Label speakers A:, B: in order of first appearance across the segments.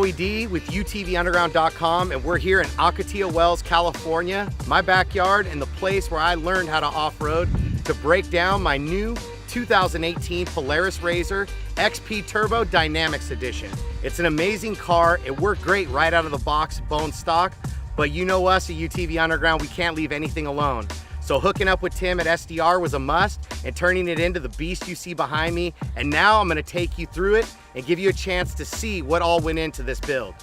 A: Joey D with UTVUnderground.com, and we're here in Ocotillo Wells, California, my backyard and the place where I learned how to off-road, to break down my new 2018 Polaris RZR XP Turbo Dynamix Edition. It's an amazing car. It worked great right out of the box, bone stock, but you know us at UTV Underground, we can't leave anything alone. So hooking up with Tim at SDR was a must, and turning it into the beast you see behind me. And now I'm gonna take you through it and give you a chance to see what all went into this build.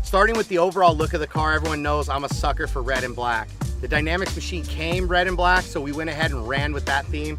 A: Starting with the overall look of the car, everyone knows I'm a sucker for red and black. The Dynamix machine came red and black, so we went ahead and ran with that theme.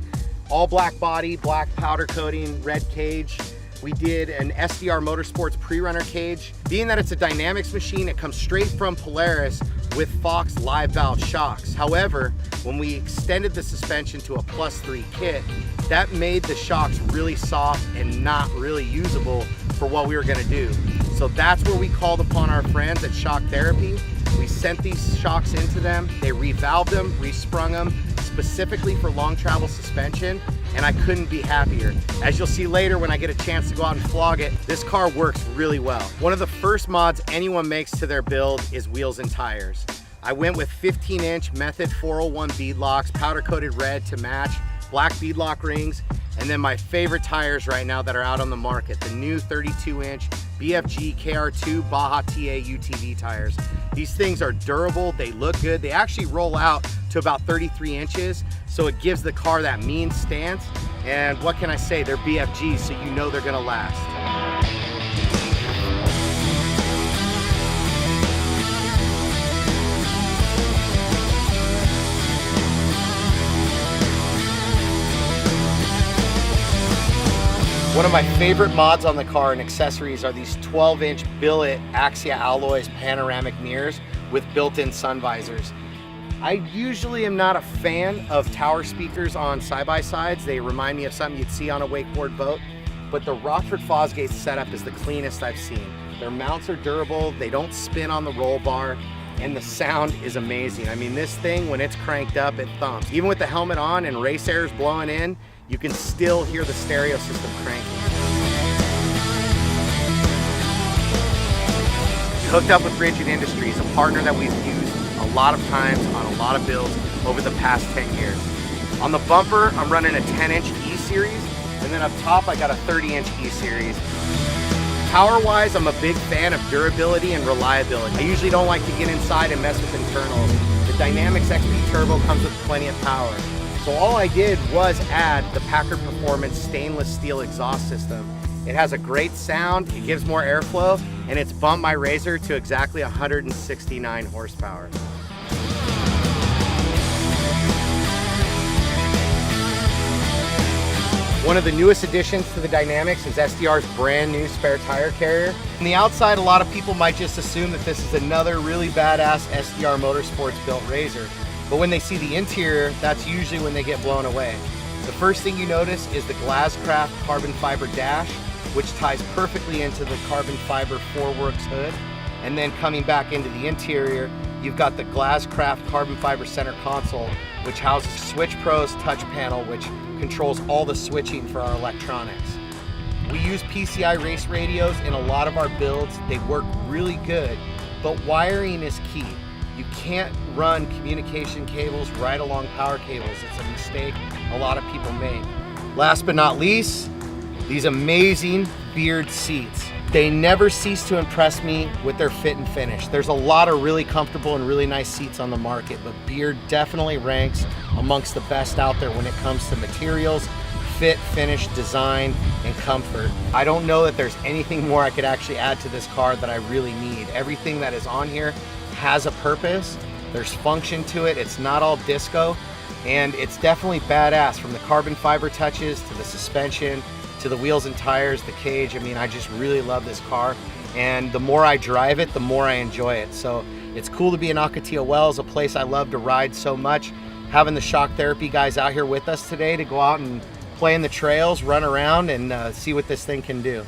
A: All black body, black powder coating, red cage. We did an SDR Motorsports pre-runner cage. Being that it's a Dynamix machine, it comes straight from Polaris with Fox live valve shocks. However, when we extended the suspension to a +3 kit, that made the shocks really soft and not really usable for what we were gonna do. So that's where we called upon our friends at Shock Therapy. We sent these shocks into them, they revalved them, resprung them, specifically for long travel suspension, and I couldn't be happier. As you'll see later when I get a chance to go out and flog it, this car works really well. One of the first mods anyone makes to their build is wheels and tires. I went with 15-inch Method 401 beadlocks, powder coated red to match, black beadlock rings, and then my favorite tires right now that are out on the market, the new 32-inch BFG KR2 Baja TA UTV tires. These things are durable, they look good, they actually roll out to about 33 inches, so it gives the car that mean stance, and what can I say, they're BFGs, so you know they're gonna last. One of my favorite mods on the car and accessories are these 12-inch billet Axia Alloys panoramic mirrors with built-in sun visors. I usually am not a fan of tower speakers on side-by-sides. They remind me of something you'd see on a wakeboard boat, but the Rockford Fosgate setup is the cleanest I've seen. Their mounts are durable, they don't spin on the roll bar, and the sound is amazing. I mean, this thing, when it's cranked up, it thumps. Even with the helmet on and race airs blowing in, you can still hear the stereo system cranking. Hooked up with Rigid Industries, a partner that we've used a lot of times on a lot of builds over the past 10 years. On the bumper, I'm running a 10-inch E-Series, and then up top, I got a 30-inch E-Series. Power-wise, I'm a big fan of durability and reliability. I usually don't like to get inside and mess with internals. The Dynamix XP Turbo comes with plenty of power. So all I did was add the Packard Performance stainless steel exhaust system. It has a great sound, it gives more airflow, and it's bumped my RZR to exactly 169 horsepower. One of the newest additions to the Dynamix is SDR's brand new spare tire carrier. On the outside, a lot of people might just assume that this is another really badass SDR Motorsports built RZR. But when they see the interior, that's usually when they get blown away. The first thing you notice is the Glasscraft carbon fiber dash, which ties perfectly into the carbon fiber Foreworks hood. And then coming back into the interior, you've got the Glasscraft carbon fiber center console, which houses Switch Pro's touch panel, which controls all the switching for our electronics. We use PCI race radios in a lot of our builds. They work really good, but wiring is key. You can't run communication cables right along power cables. It's a mistake a lot of people make. Last but not least, these amazing Beard seats. They never cease to impress me with their fit and finish. There's a lot of really comfortable and really nice seats on the market, but Beard definitely ranks amongst the best out there when it comes to materials, fit, finish, design, and comfort. I don't know that there's anything more I could actually add to this car that I really need. Everything that is on here has a purpose, there's function to it, it's not all disco, and it's definitely badass, from the carbon fiber touches to the suspension to the wheels and tires, the cage. I mean, I just really love this car, and the more I drive it, the more I enjoy it. So it's cool to be in Ocotillo Wells, a place I love to ride so much. Having the Shock Therapy guys out here with us today to go out and play in the trails, run around, and see what this thing can do.